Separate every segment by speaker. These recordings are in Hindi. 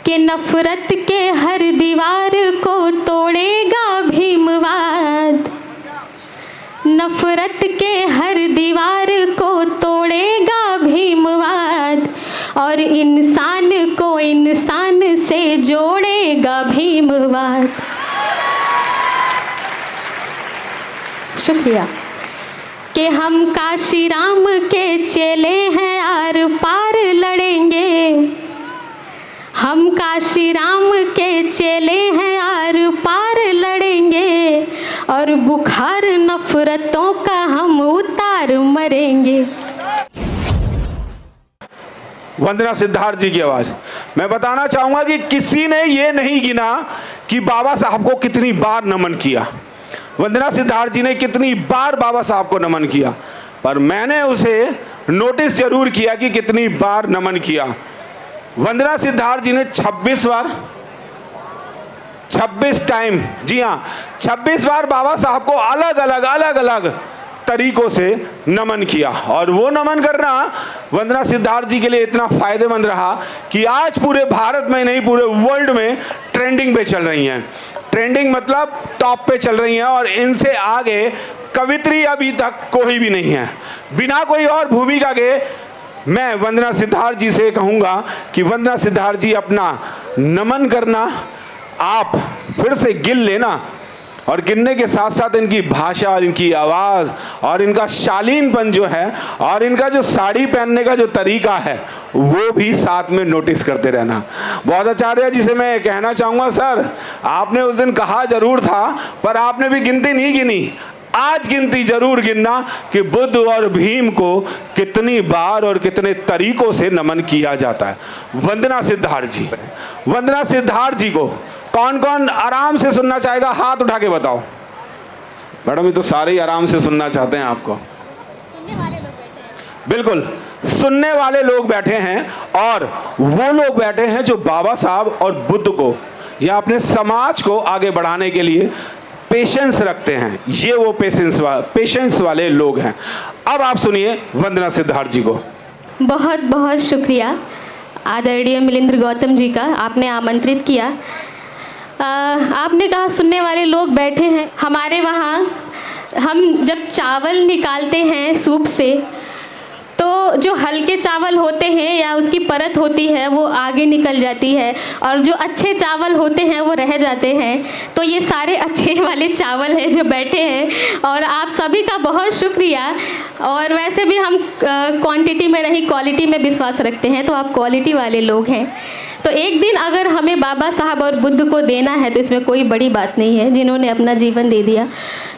Speaker 1: कि नफरत के हर दीवार को तोड़ेगा भीमवाद, नफरत के हर दीवार को तोड़ेगा भीमवाद, और इंसान को इंसान से जोड़ेगा भीमवाद। शुक्रिया। कि हम काशी राम के चेले हैं, आर पार लड़ेंगे, हम काशी राम के चेले हैं, आर पार लड़ेंगे, और बुखार नफरतों का हम उतार मरेंगे।
Speaker 2: वंदना सिद्धार्थ जी की आवाज। मैं बताना चाहूंगा कि किसी ने ये नहीं गिना कि बाबा साहब को कितनी बार नमन किया, वंदना सिद्धार्थ जी ने कितनी बार बाबा साहब को नमन किया, पर मैंने उसे नोटिस जरूर किया कि कितनी बार नमन किया। वंदना सिद्धार्थ जी ने 26 बार, 26 टाइम, जी हाँ 26 बार बाबा साहब को अलग अलग तरीकों से नमन किया। और वो नमन करना वंदना सिद्धार्थ जी के लिए इतना फायदेमंद रहा कि आज पूरे भारत में नहीं पूरे वर्ल्ड में ट्रेंडिंग पे चल रही हैं। ट्रेंडिंग मतलब टॉप पे चल रही हैं, और इनसे आगे कवित्री अभी तक कोई भी नहीं है। बिना कोई और भूमिका के मैं वंदना सिद्धार्थ जी से कहूँगा कि वंदना सिद्धार्थ जी अपना नमन करना आप फिर से गिन लेना, और गिनने के साथ साथ इनकी भाषा और इनकी आवाज़ और इनका शालीनपन जो है और इनका जो साड़ी पहनने का जो तरीका है वो भी साथ में नोटिस करते रहना। बहुत आचार्य जी से मैं कहना चाहूँगा, सर आपने उस दिन कहा जरूर था पर आपने भी गिनती नहीं गिनी, आज गिनती जरूर गिनना कि बुद्ध और भीम को कितनी बार और कितने तरीकों से नमन किया जाता है। वंदना सिद्धार्थ जी, वंदना सिद्धार्थ जी को कौन कौन आराम से सुनना चाहेगा? हाथ उठा के बताओ। मैडम ये तो सारे ही आराम से सुनना चाहते हैं आपको।
Speaker 1: सुनने वाले लोग बैठे हैं।
Speaker 2: बिल्कुल, सुनने वाले लोग बैठे हैं, और वो लोग बैठे हैं जो बाबा साहब और बुद्ध को या अपने समाज को आगे बढ़ाने के लिए पेशेंस रखते हैं। ये वो पेशेंस वाले लोग हैं। अब आप सुनिए वंदना सिद्धार्थ जी को।
Speaker 1: बहुत बहुत शुक्रिया आदरणीय मिलिंद्र गौतम जी का, आपने आमंत्रित किया। आपने कहा सुनने वाले लोग बैठे हैं। हमारे वहाँ हम जब चावल निकालते हैं सूप से, तो जो हल्के चावल होते हैं या उसकी परत होती है वो आगे निकल जाती है, और जो अच्छे चावल होते हैं वो रह जाते हैं। तो ये सारे अच्छे वाले चावल हैं जो बैठे हैं, और आप सभी का बहुत शुक्रिया। और वैसे भी हम क्वांटिटी में नहीं क्वालिटी में विश्वास रखते हैं, तो आप क्वालिटी वाले लोग हैं। तो एक दिन अगर हमें बाबा साहब और बुद्ध को देना है तो इसमें कोई बड़ी बात नहीं है, जिन्होंने अपना जीवन दे दिया।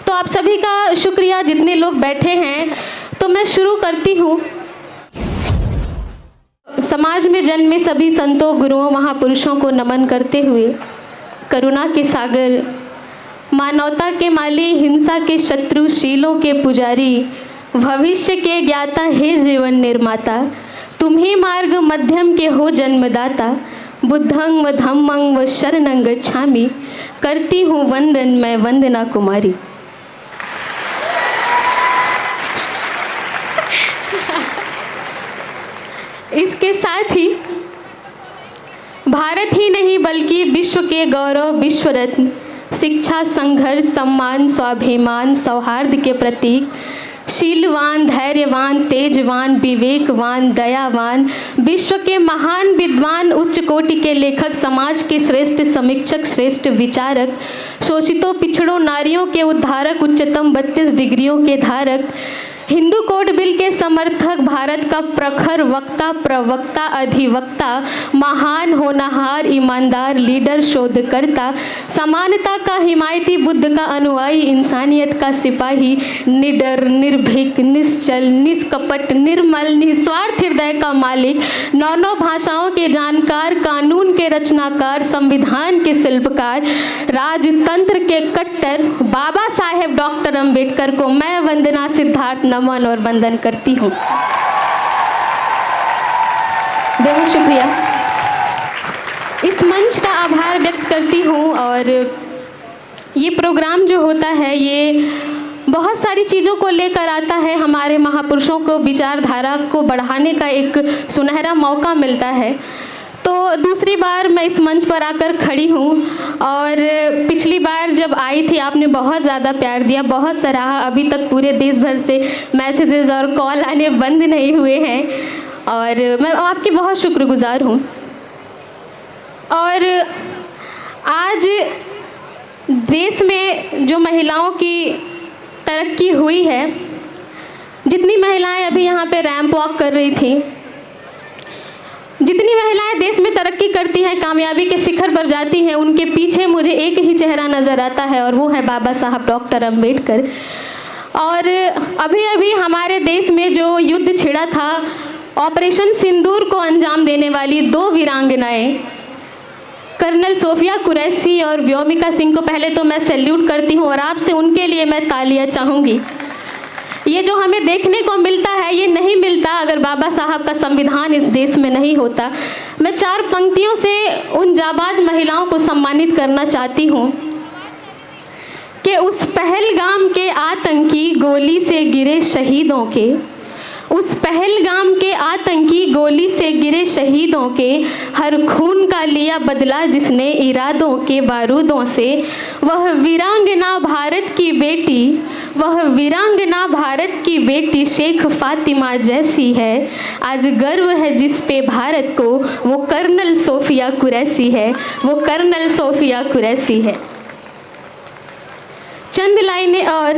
Speaker 1: तो आप सभी का शुक्रिया जितने लोग बैठे हैं। तो मैं शुरू करती हूँ। समाज में जन्मे सभी संतों, गुरुओं, महापुरुषों को नमन करते हुए, करुणा के सागर, मानवता के माली, हिंसा के शत्रु, शीलों के पुजारी, भविष्य के ज्ञाता, हे जीवन निर्माता, तुम ही मार्ग मध्यम के हो जन्मदाता, बुद्धं व धम्मं व शरणं गच्छामि, करती हूँ वंदन मैं वंदना कुमारी। इसके साथ ही भारत ही नहीं बल्कि विश्व के गौरव, विश्व रत्न, शिक्षा, संघर्ष, सम्मान, स्वाभिमान, सौहार्द के प्रतीक, शीलवान, धैर्यवान, तेजवान, विवेकवान, दयावान, विश्व के महान विद्वान, उच्च कोटि के लेखक, समाज के श्रेष्ठ समीक्षक, श्रेष्ठ विचारक, शोषितों पिछड़ों नारियों के उद्धारक, उच्चतम 32 डिग्रियों के धारक, हिंदू कोड बिल के समर्थक, भारत का प्रखर वक्ता, प्रवक्ता, अधिवक्ता, महान होनहार, ईमानदार, लीडर, शोधकर्ता, समानता का हिमायती, बुद्ध का अनुयायी, इंसानियत का सिपाही, निडर, निर्भीक, निश्चल, निष्कपट, निर्मल, निस्वार्थ हृदय का मालिक, 9 भाषाओं के जानकार, कानून के रचनाकार, संविधान के शिल्पकार, राजतंत्र के कट्टर बाबा साहेब डॉक्टर अंबेडकर को मैं वंदना सिद्धार्थ नमन और वंदन करती हूँ। बेहद शुक्रिया। इस मंच का आभार व्यक्त करती हूँ। और ये प्रोग्राम जो होता है ये बहुत सारी चीज़ों को लेकर आता है। हमारे महापुरुषों को विचारधारा को बढ़ाने का एक सुनहरा मौका मिलता है। तो दूसरी बार मैं इस मंच पर आकर खड़ी हूँ और पिछली बार जब आई थी आपने बहुत ज़्यादा प्यार दिया, बहुत सराहा। अभी तक पूरे देश भर से मैसेजेस और कॉल आने बंद नहीं हुए हैं और मैं आपकी बहुत शुक्रगुजार हूँ। और आज देश में जो महिलाओं की तरक्की हुई है, जितनी महिलाएं अभी यहाँ पे रैंप वॉक कर रही थी, जितनी महिलाएं देश में तरक्की करती हैं, कामयाबी के शिखर पर जाती हैं, उनके पीछे मुझे एक ही चेहरा नज़र आता है और वो है बाबा साहब डॉक्टर अम्बेडकर। और अभी अभी हमारे देश में जो युद्ध छिड़ा था, ऑपरेशन सिंदूर को अंजाम देने वाली 2 वीरांगनाएं कर्नल सोफिया कुरैशी और व्योमिका सिंह को पहले तो मैं सैल्यूट करती हूँ और आपसे उनके लिए मैं तालियां चाहूँगी। ये जो हमें देखने को मिलता है ये नहीं मिलता अगर बाबा साहब का संविधान इस देश में नहीं होता। मैं 4 पंक्तियों से उन जाबाज महिलाओं को सम्मानित करना चाहती हूँ कि उस पहलगाम के आतंकी गोली से गिरे शहीदों के, उस पहलगाम के आतंकी गोली से गिरे शहीदों के हर खून का लिया बदला जिसने इरादों के बारूदों से, वह वीरांगना भारत की बेटी, वह वीरांगना भारत की बेटी शेख फातिमा जैसी है। आज गर्व है जिस पे भारत को, वो कर्नल सोफिया कुरैशी है, वो कर्नल सोफिया कुरैशी है। चंद लाइनें और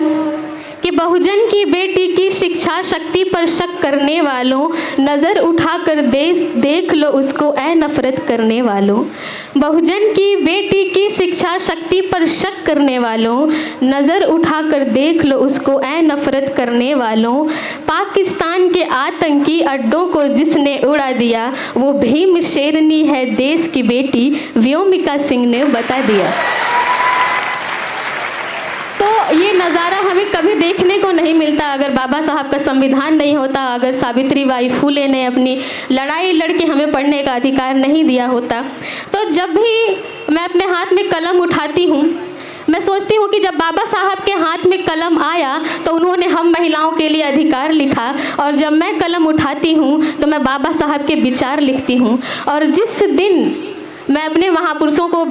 Speaker 1: कि बहुजन की बेटी की शिक्षा शक्ति पर शक करने वालों, नज़र उठाकर देख लो उसको ऐ नफरत करने वालों। बहुजन की बेटी की शिक्षा शक्ति पर शक करने वालों, नज़र उठाकर देख लो उसको ऐ नफरत करने वालों। पाकिस्तान के आतंकी अड्डों को जिसने उड़ा दिया, वो भीम शेरनी है देश की बेटी, व्योमिका सिंह ने बता दिया। ये नज़ारा हमें कभी देखने को नहीं मिलता अगर बाबा साहब का संविधान नहीं होता, अगर सावित्रीबाई फुले ने अपनी लड़ाई लड़के हमें पढ़ने का अधिकार नहीं दिया होता। तो जब भी मैं अपने हाथ में कलम उठाती हूँ, मैं सोचती हूँ कि जब बाबा साहब के हाथ में कलम आया तो उन्होंने हम महिलाओं के लिए अधिकार लिखा, और जब मैं कलम उठाती हूँ तो मैं बाबा साहब के विचार लिखती हूँ। और जिस दिन मैं अपने महापुरुषों को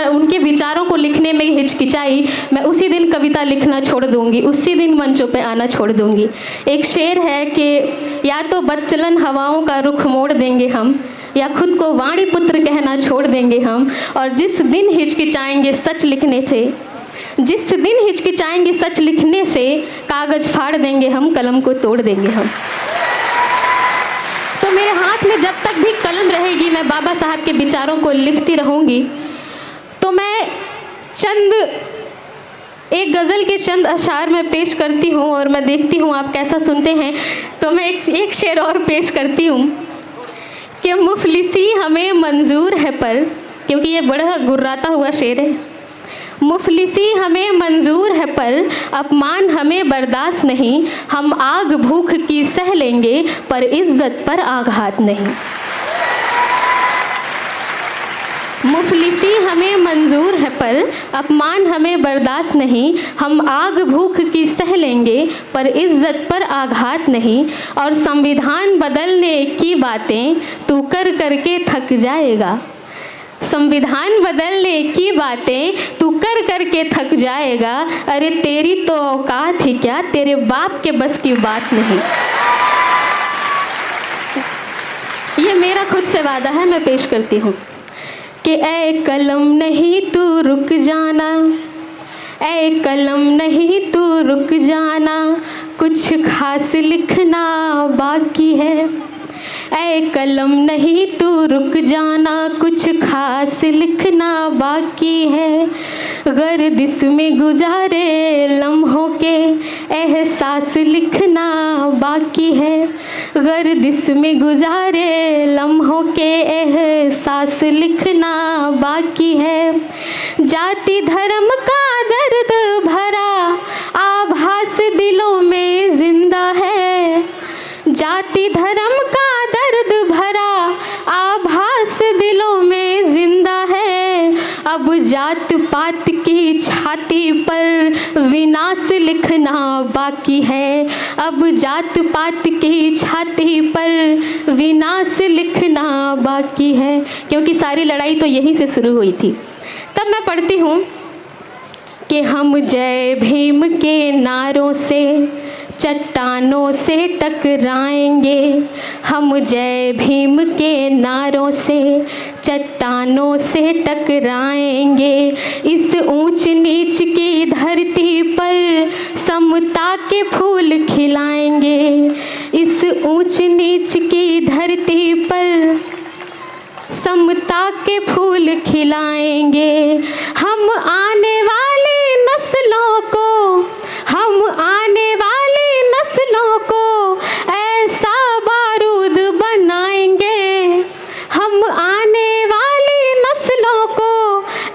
Speaker 1: उनके विचारों को लिखने में हिचकिचाई, मैं उसी दिन कविता लिखना छोड़ दूंगी, उसी दिन मंचों पे आना छोड़ दूंगी। एक शेर है कि या तो बदचलन हवाओं का रुख मोड़ देंगे हम, या खुद को वाणी पुत्र कहना छोड़ देंगे हम। और जिस दिन हिचकिचाएंगे सच लिखने से, जिस दिन हिचकिचाएंगे सच लिखने से, कागज फाड़ देंगे हम, कलम को तोड़ देंगे हम। तो मेरे हाथ में जब तक भी कलम रहेगी मैं बाबा साहब के विचारों को लिखती रहूँगी। तो मैं एक गज़ल के चंद अशार में पेश करती हूँ और मैं देखती हूँ आप कैसा सुनते हैं। तो मैं एक शेर और पेश करती हूँ कि मुफलिसी हमें मंजूर है पर, क्योंकि ये बड़ा गुर्राता हुआ शेर है। मुफलिसी हमें मंजूर है पर अपमान हमें बर्दाश्त नहीं, हम आग भूख की सह लेंगे पर इज्जत पर आघात नहीं। मुफलिसी हमें मंजूर है पर अपमान हमें बर्दाश्त नहीं, हम आग भूख की सह लेंगे पर इज्जत पर आघात नहीं। और संविधान बदलने की बातें तू कर करके थक जाएगा, संविधान बदलने की बातें तू कर करके थक जाएगा। अरे तेरी तो औकात ही क्या, तेरे बाप के बस की बात नहीं। ये मेरा खुद से वादा है, मैं पेश करती हूँ कि ऐ कलम नहीं तू रुक जाना, ऐ कलम नहीं तू रुक जाना, कुछ खास लिखना बाकी है। ऐ कलम नहीं तू रुक जाना, कुछ खास लिखना बाकी है। गर्दिश में गुजारे लम्हों के एहसास लिखना बाकी है, गर्दिश में गुजारे लम्हों के एहसास लिखना बाकी है। जाति धर्म का दर्द भरा आभास दिलों में जिंदा है, जाति धर्म का दर्द भरा आभास दिलों में जिंदा है। अब जात पात की छाती पर विनाश लिखना बाकी है, अब जात पात की छाती पर विनाश लिखना बाकी है, क्योंकि सारी लड़ाई तो यहीं से शुरू हुई थी। तब मैं पढ़ती हूँ कि हम जय भीम के नारों से चट्टानों से टकराएंगे, हम जय भीम के नारों से चट्टानों से टकराएंगे। इस ऊंच नीच की धरती पर समता के फूल खिलाएंगे, इस ऊंच नीच की धरती पर समता के फूल खिलाएंगे। हम आने वाली नस्लों को, हम आने वाली नस्लों को ऐसा बारूद बनाएंगे, हम आने वाली नस्लों को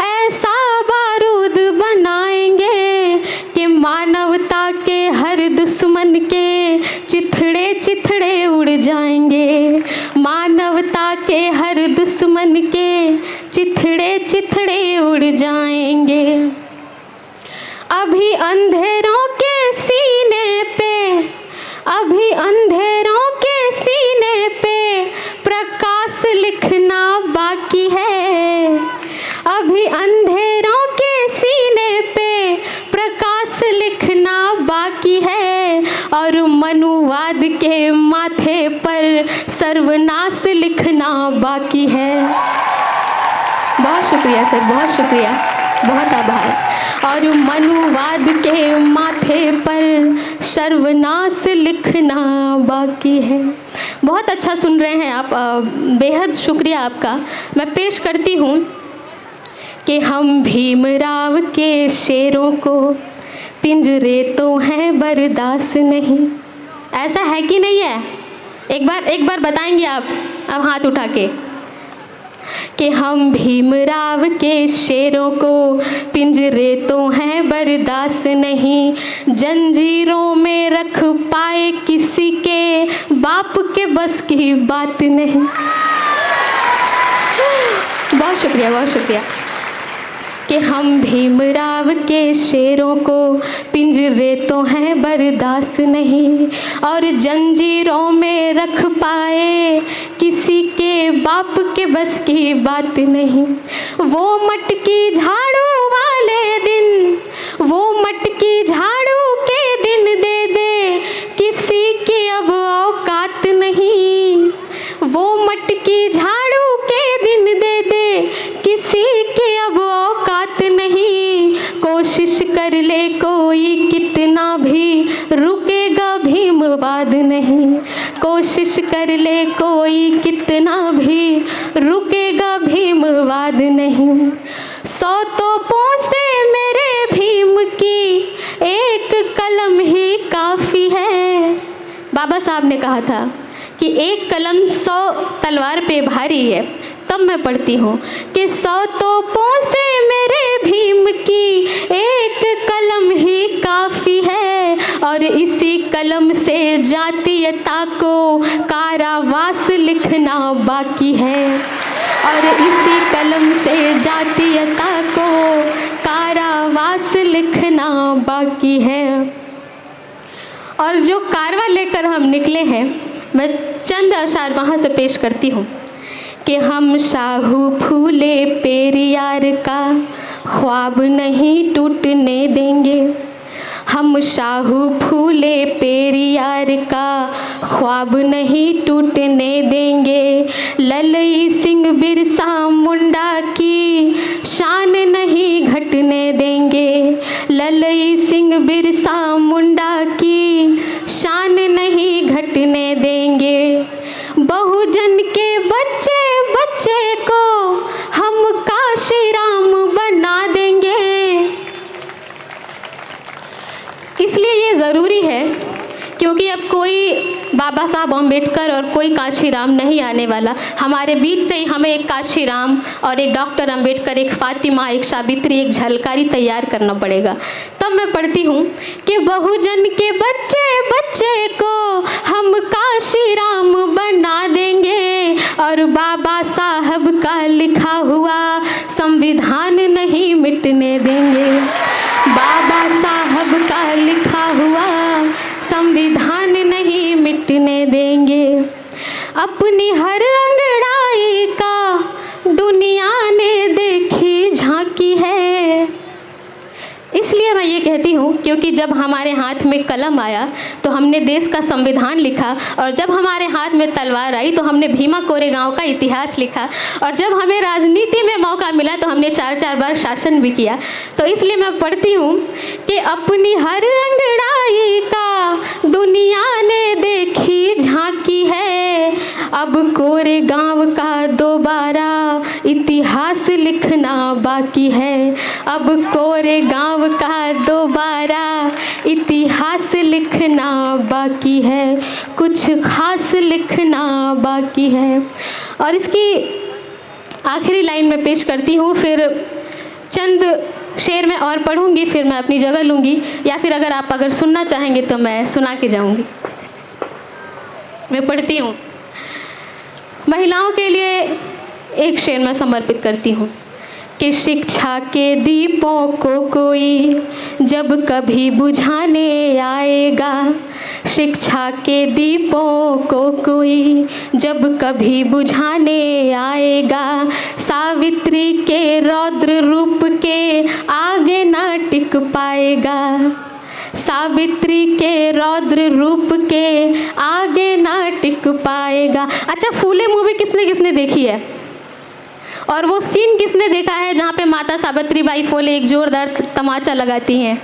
Speaker 1: ऐसा बारूद बनाएंगे कि मानवता के हर दुश्मन के चिथड़े चिथड़े उड़ जाएंगे, मानवता के हर दुश्मन के चिथड़े चिथड़े उड़ जाएंगे। अभी अंधेरों के सीने पे, अभी अंधेरों के सीने पे प्रकाश लिखना बाकी है, अभी अंधेरों के सीने पे प्रकाश लिखना बाकी है, और मनुवाद के माथे पर सर्वनाश लिखना बाकी है। बहुत शुक्रिया सर, बहुत शुक्रिया, बहुत आभार। और मनुवाद के माथे पर सर्वनाश लिखना बाकी है। बहुत अच्छा सुन रहे हैं आप, बेहद शुक्रिया आपका। मैं पेश करती हूँ कि हम भीमराव के शेरों को पिंजरे तो हैं बर्दाश्त नहीं। ऐसा है कि नहीं है? एक बार बताएंगे आप अब हाथ उठा के कि हम भीमराव के शेरों को पिंजरे तो हैं बर्दाश्त नहीं, जंजीरों में रख पाए किसी के बाप के बस की बात नहीं। बहुत शुक्रिया, बहुत शुक्रिया। कि हम भीमराव के शेरों को पिंजरे तो हैं बर्दाश्त नहीं, और जंजीरों में रख पाए किसी के बाप के बस की बात नहीं। वो मटकी झाड़ू वाले दिन, वो मटकी झाड़ू के दिन दे दे किसी की अब औकात नहीं, वो मटकी झाड़ू के दिन दे दे किसी की अब औकात नहीं। कोशिश कर ले कोई कितना भी रुकेगा भीमवाद नहीं, कोशिश कर ले कोई कितना भी रुकेगा भीमवाद नहीं। 100 तोपों से मेरे भीम की एक कलम ही काफ़ी है। बाबा साहब ने कहा था कि एक कलम 100 तलवार पे भारी है। तब मैं पढ़ती हूँ कि 100 तोपों से मेरे भीम की एक कलम ही काफ़ी है, और इसी कलम से जातीयता को कारावास लिखना बाकी है, और इसी कलम से जातीयता को कारावास लिखना बाकी है। और जो कारवा लेकर हम निकले हैं, मैं चंद अशार वहाँ से पेश करती हूँ कि हम शाहू फूले पेरियार का ख्वाब नहीं टूटने देंगे, हम शाहू फूले पेरियार का ख्वाब नहीं टूटने देंगे। ललई सिंह बिरसा मुंडा की शान नहीं घटने देंगे, ललई सिंह बिरसा मुंडा की शान नहीं घटने देंगे। बहुजन के बच्चे बच्चे को हम काशीराम बना देंगे। इसलिए ये ज़रूरी है क्योंकि अब कोई बाबा साहब अम्बेडकर और कोई काशीराम नहीं आने वाला। हमारे बीच से ही हमें एक काशीराम और एक डॉक्टर अम्बेडकर, एक फातिमा, एक सावित्री, एक झलकारी तैयार करना पड़ेगा। तब मैं पढ़ती हूँ कि बहुजन के बच्चे बच्चे को हम काशीराम बना देंगे, और बाबा साहब का लिखा हुआ संविधान नहीं मिटने देंगे, बाबा साहब का लिखा हुआ संविधान मिटने देंगे। अपनी हर अंगड़ाई का दुनिया ने देखी झांकी है। इसलिए मैं ये कहती हूँ क्योंकि जब हमारे हाथ में कलम आया तो हमने देश का संविधान लिखा, और जब हमारे हाथ में तलवार आई तो हमने भीमा कोरेगांव का इतिहास लिखा, और जब हमें राजनीति में मौका मिला तो हमने 4-4 बार शासन भी किया। तो इसलिए मैं पढ़ती हूँ कि अपनी हर अंगड़ाई का दुनिया ने देखी झांकी है, अब कोरेगांव का दोबारा इतिहास लिखना बाकी है। अब कोरेगांव का दोबारा इतिहास लिखना बाकी है, कुछ खास लिखना बाकी है। और इसकी आखिरी लाइन में पेश करती हूँ, फिर चंद शेर में और पढ़ूंगी, फिर मैं अपनी जगह लूँगी, या फिर अगर सुनना चाहेंगे तो मैं सुना के जाऊँगी। मैं पढ़ती हूँ। महिलाओं के लिए एक शेर मैं समर्पित करती हूँ कि शिक्षा के दीपों को कोई जब कभी बुझाने आएगा, शिक्षा के दीपों को कोई जब कभी बुझाने आएगा, सावित्री के रौद्र रूप के आगे ना टिक पाएगा, सावित्री के रौद्र रूप के आगे ना टिक पाएगा। अच्छा, फूले मूवी किसने किसने देखी है? और वो सीन किसने देखा है जहाँ पे माता सावित्री बाई फुले एक जोरदार तमाचा लगाती हैं?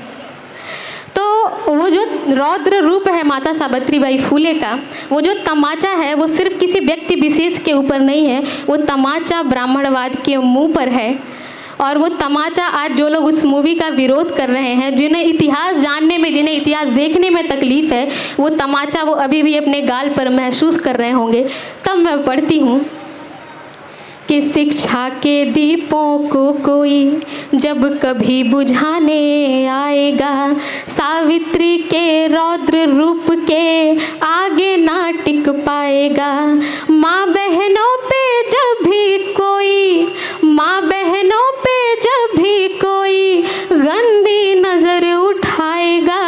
Speaker 1: तो वो जो रौद्र रूप है माता सावित्री बाई फुले का, वो जो तमाचा है वो सिर्फ किसी व्यक्ति विशेष के ऊपर नहीं है, वो तमाचा ब्राह्मणवाद के मुंह पर है। और वो तमाचा आज जो लोग उस मूवी का विरोध कर रहे हैं, जिन्हें इतिहास जानने में, जिन्हें इतिहास देखने में तकलीफ़ है, वो तमाचा वो अभी भी अपने गाल पर महसूस कर रहे होंगे। तब मैं पढ़ती हूँ कि शिक्षा के दीपों को कोई जब कभी बुझाने आएगा, सावित्री के रौद्र रूप के आगे ना टिक पाएगा। माँ बहनों पे जब भी कोई, माँ बहनों पे जब भी कोई गंदी नज़र उठाएगा,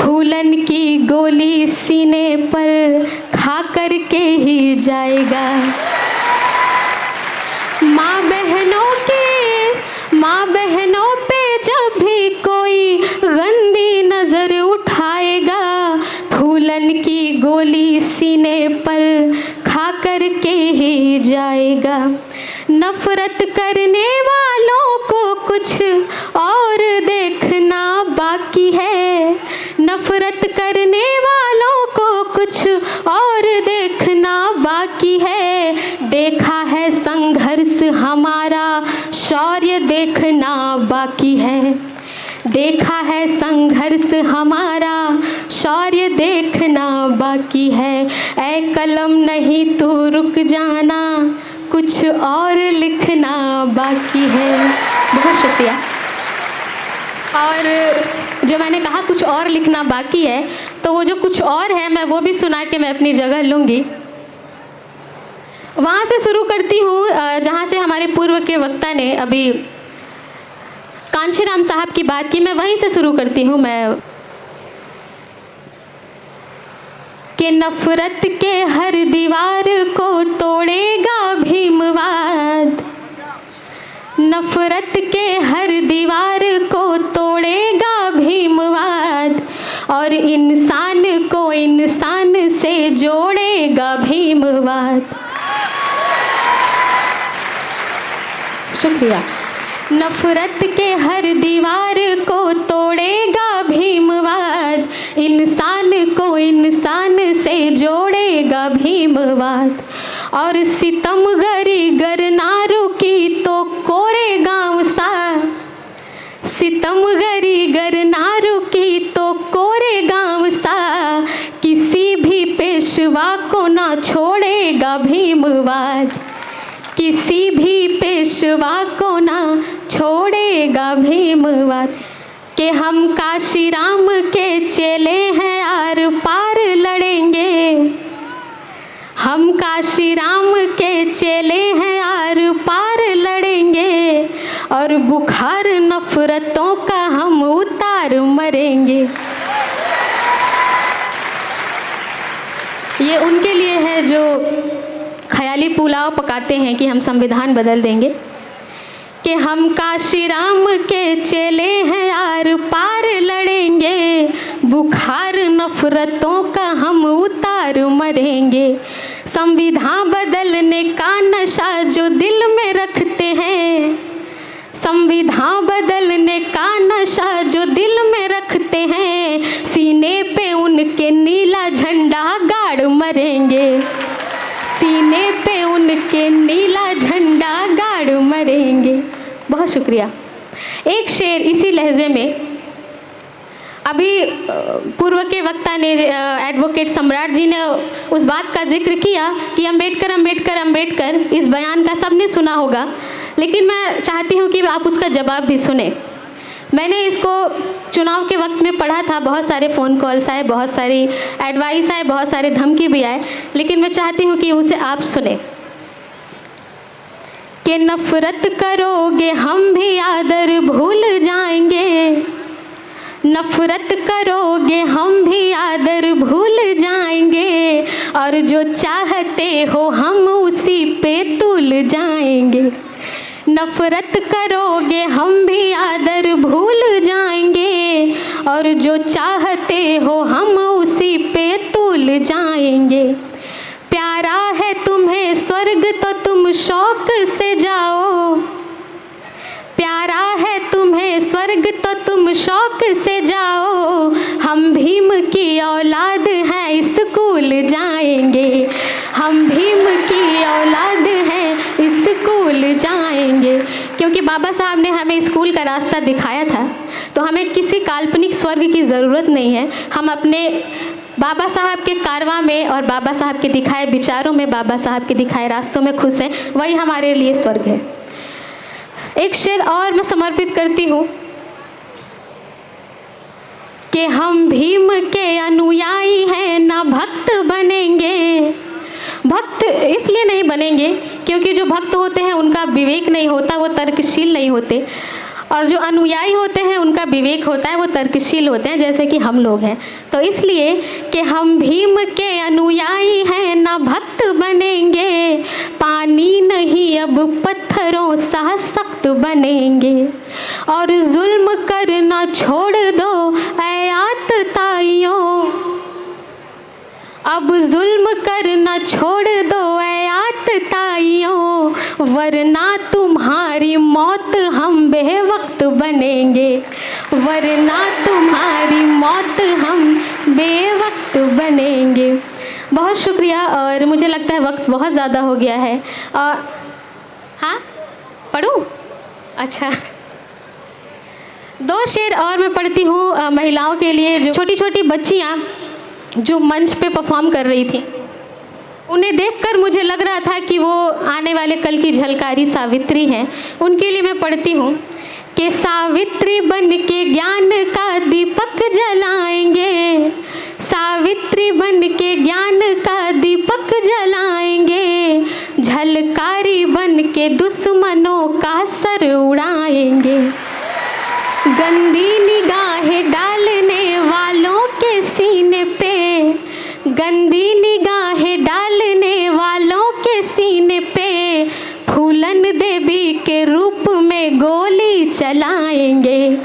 Speaker 1: फूलन की गोली सीने पर खा कर के ही जाएगा। माँ बहनों पे जब भी कोई गंदी नज़र उठाएगा, फूलन की गोली सीने पर खा कर के ही जाएगा। नफरत करने वालों को कुछ और देखना बाकी है, नफरत करने वालों को कुछ और देखना बाकी है। देखा है संघर्ष हमारा, शौर्य देखना बाकी है। देखा है संघर्ष हमारा, शौर्य देखना बाकी है। ऐ कलम नहीं तू रुक जाना, कुछ और लिखना बाकी है। बहुत शुक्रिया। और जो मैंने कहा कुछ और लिखना बाकी है, तो वो जो कुछ और है मैं वो भी सुना के मैं अपनी जगह लूँगी। वहाँ से शुरू करती हूँ जहाँ से हमारे पूर्व के वक्ता ने अभी कांशीराम साहब की बात की, मैं वहीं से शुरू करती हूँ मैं। कि नफरत के हर दीवार को तोड़ेगा भीमवाद, नफरत के हर दीवार को तोड़ेगा भीमवाद, और इंसान को इंसान से जोड़ेगा भीमवाद। शुक्रिया। नफरत के हर दीवार को तोड़ेगा भीमवाद, इंसान को इंसान से जोड़ेगा भीमवाद, और सितमगरी गर ना रुकी तो कोरेगांव सा, सितमगरी गर ना रुकी तो कोरेगांव सा, किसी भी पेशवा को ना छोड़ेगा भीमवाद, किसी भी पेशवा को ना छोड़ेगा भीमवाद। कि हम काशीराम के चेले हैं, आर पार लड़ेंगे, हम काशीराम के चेले हैं, आर पार लड़ेंगे, और बुखार नफरतों का हम उतार मरेंगे। ये उनके लिए है जो ख्याली पुलाव पकाते हैं कि हम संविधान बदल देंगे। कि हम काशी राम के चेले हैं, आर पार लड़ेंगे, बुखार नफरतों का हम उतार मरेंगे। संविधान बदलने का नशा जो दिल में रखते हैं, संविधान बदलने का नशा जो दिल में रखते हैं, सीने पे उनके नीला झंडा गाड़ मरेंगे, सीने पे उनके नीला झंडा गाड़ मरेंगे। बहुत शुक्रिया। एक शेर इसी लहजे में अभी पूर्व के वक्ता ने, एडवोकेट सम्राट जी ने उस बात का जिक्र किया कि अम्बेडकर अम्बेडकर अम्बेडकर, इस बयान का सबने सुना होगा, लेकिन मैं चाहती हूँ कि आप उसका जवाब भी सुने। मैंने इसको चुनाव के वक्त में पढ़ा था, बहुत सारे फ़ोन कॉल्स आए, बहुत सारी एडवाइस आए, बहुत सारे धमकी भी आए, लेकिन मैं चाहती हूँ कि उसे आप सुने। कि नफ़रत करोगे हम भी आदर भूल जाएंगे, नफ़रत करोगे हम भी आदर भूल जाएंगे, और जो चाहते हो हम उसी पे तुल जाएंगे। नफ़रत करोगे हम भी आदर भूल जाएंगे, और जो चाहते हो हम उसी पे तुल जाएंगे। प्यारा है तुम्हें स्वर्ग तो तुम शौक से जाओ, प्यारा है तुम्हें स्वर्ग तो तुम शौक से जाओ, हम भीम की औलाद हैं स्कूल जाएंगे, हम भीम की औलाद हैं स्कूल जाएंगे। क्योंकि बाबा साहब ने हमें स्कूल का रास्ता दिखाया था, तो हमें किसी काल्पनिक स्वर्ग की ज़रूरत नहीं है। हम अपने बाबा साहब के कारवां में और बाबा साहब के दिखाए विचारों में, बाबा साहब के दिखाए रास्तों में खुश हैं, वही हमारे लिए स्वर्ग है। एक शेर और मैं समर्पित करती हूँ कि हम भीम के अनुयायी हैं, ना भक्त बनेंगे। भक्त इसलिए नहीं बनेंगे क्योंकि जो भक्त होते हैं उनका विवेक नहीं होता, वो तर्कशील नहीं होते, और जो अनुयायी होते हैं उनका विवेक होता है, वो तर्कशील होते हैं, जैसे कि हम लोग हैं। तो इसलिए कि हम भीम के अनुयायी हैं, ना भक्त बनेंगे, पानी नहीं अब पत्थरों सा सख्त बनेंगे, और जुल्म करना छोड़ दो ऐ आतताइयों, अब जुल्म करना छोड़ दो ऐ आतताइयों, वरना तुम्हारी मौत हम बेवक्त बनेंगे, वरना तुम्हारी मौत हम बेवक्त बनेंगे। बहुत शुक्रिया। और मुझे लगता है वक्त बहुत ज़्यादा हो गया है। और हाँ, पढ़ूँ? अच्छा, 2 शेर और मैं पढ़ती हूँ महिलाओं के लिए, जो छोटी छोटी बच्चियाँ जो मंच पे परफॉर्म कर रही थी, उन्हें देखकर मुझे लग रहा था कि वो आने वाले कल की झलकारी सावित्री हैं। उनके लिए मैं पढ़ती हूँ कि सावित्री बन के ज्ञान का दीपक जलाएंगे, सावित्री बन के ज्ञान का दीपक जलाएंगे, झलकारी बन के दुश्मनों का सर उड़ाएंगे, गंदी निगाहें डालने वालों के सीने पे, गंदी निगाहें डालने वालों के सीने पे, फूलन देवी के रूप में गोली चलाएंगे,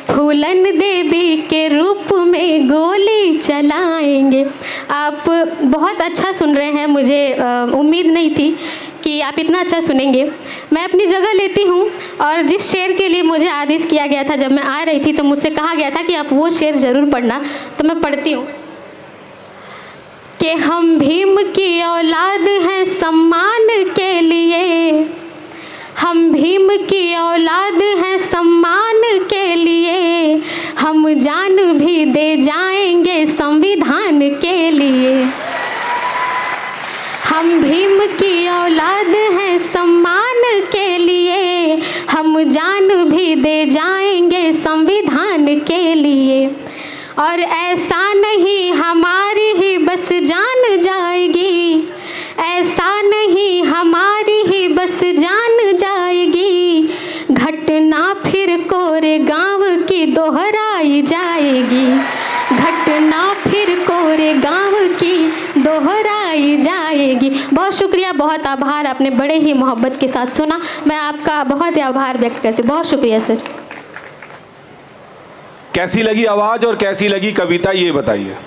Speaker 1: फूलन देवी के रूप में गोली चलाएंगे। आप बहुत अच्छा सुन रहे हैं, मुझे उम्मीद नहीं थी कि आप इतना अच्छा सुनेंगे। मैं अपनी जगह लेती हूँ, और जिस शेर के लिए मुझे आदेश किया गया था, जब मैं आ रही थी तो मुझसे कहा गया था कि आप वो शेर ज़रूर पढ़ना, तो मैं पढ़ती हूँ कि हम भीम की औलाद हैं सम्मान के लिए, हम भीम की औलाद हैं सम्मान के लिए, हम जान भी दे जाएंगे संविधान के लिए, हम भीम की औलाद हैं सम्मान के लिए, हम जान भी दे जाएंगे संविधान के लिए, और ऐसा नहीं हमारी ही बस जान जाएगी, ऐसा नहीं हमारी ही बस जान जाएगी, घटना फिर कोरे गांव की दोहराई जाएगी, घटना फिर कोरे गांव की दोहराई बहुत शुक्रिया, बहुत आभार, आपने बड़े ही मोहब्बत के साथ सुना। मैं आपका बहुत ही आभार व्यक्त करती हूँ। बहुत शुक्रिया सर।
Speaker 2: कैसी लगी आवाज और कैसी लगी कविता, ये बताइए।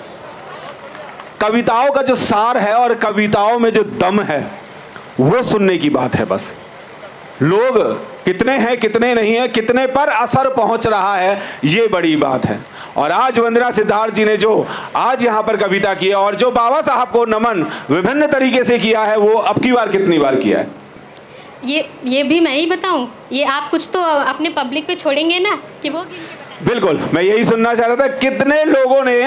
Speaker 2: कविताओं का जो सार है और कविताओं में जो दम है वो सुनने की बात है। बस लोग कितने हैं कितने नहीं है, कितने पर असर पहुंच रहा है, ये बड़ी बात है। और आज वंदना सिद्धार्थ जी ने जो आज यहाँ पर कविता की है और जो बाबा साहब को नमन विभिन्न तरीके से किया है, वो अब की बार कितनी बार किया है?
Speaker 1: ये भी मैं ही बताऊं? ये आप कुछ तो अपने पब्लिक पे छोड़ेंगे ना कि वो
Speaker 2: बिल्कुल, मैं यही सुनना चाह रहा था। कितने लोगों ने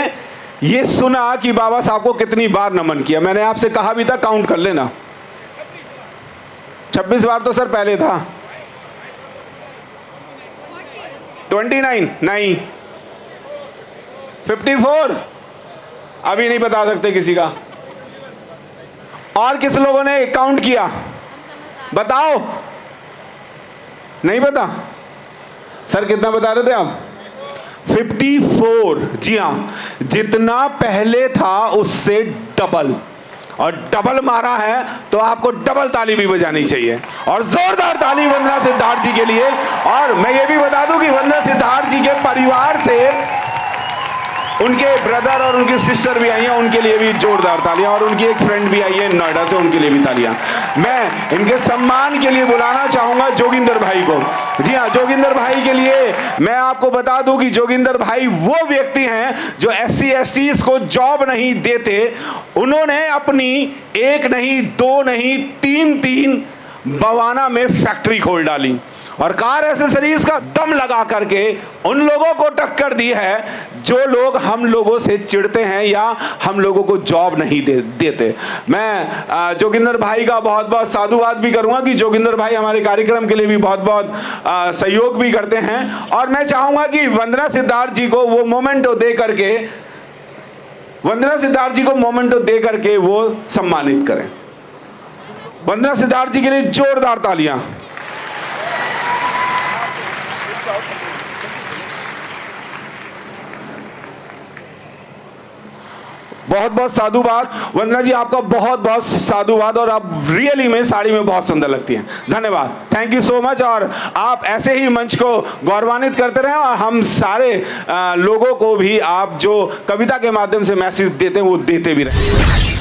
Speaker 2: ये सुना कि बाबा साहब को कितनी बार नमन किया? मैंने आपसे कहा भी था काउंट कर लेना। 26 बार तो सर पहले था। 29 नहीं, 54 अभी नहीं बता सकते किसी का। और किस लोगों ने काउंट किया बताओ? नहीं पता? सर कितना बता रहे थे आप? 54। जी हाँ, जितना पहले था उससे डबल, और डबल मारा है तो आपको डबल ताली भी बजानी चाहिए। और जोरदार ताली वंदना सिद्धार्थ जी के लिए। और मैं ये भी बता दूं कि वंदना सिद्धार्थ जी के परिवार से उनके ब्रदर और उनकी सिस्टर भी आई हैं, उनके लिए भी जोरदार तालियां। और उनकी एक फ्रेंड भी आई है नोएडा से, उनके लिए भी तालियां। मैं इनके सम्मान के लिए बुलाना चाहूंगा जोगिंदर भाई को। जी हाँ, जोगिंदर भाई के लिए मैं आपको बता दूं कि जोगिंदर भाई वो व्यक्ति हैं जो SC STs को जॉब नहीं देते। उन्होंने अपनी एक नहीं, दो नहीं, तीन बवाना में फैक्ट्री खोल डाली और कार एसेसरीज का दम लगा करके उन लोगों को टक्कर दी है जो लोग हम लोगों से चिढ़ते हैं या हम लोगों को जॉब नहीं देते। मैं जोगिंदर भाई का बहुत बहुत साधुवाद भी करूंगा कि जोगिंदर भाई हमारे कार्यक्रम के लिए भी बहुत बहुत सहयोग भी करते हैं। और मैं चाहूंगा कि वंदना सिद्धार्थ जी को वो मोमेंटो दे करके, वंदना सिद्धार्थ जी को मोमेंटो दे करके वो सम्मानित करें। वंदना सिद्धार्थ जी के लिए जोरदार तालियां। बहुत बहुत साधुवाद वंदना जी, आपका बहुत बहुत साधुवाद। और आप रियली में साड़ी में बहुत सुंदर लगती हैं। धन्यवाद, थैंक यू सो मच। और आप ऐसे ही मंच को गौरवान्वित करते रहें और हम सारे लोगों को भी आप जो कविता के माध्यम से मैसेज देते हैं वो देते भी रहें।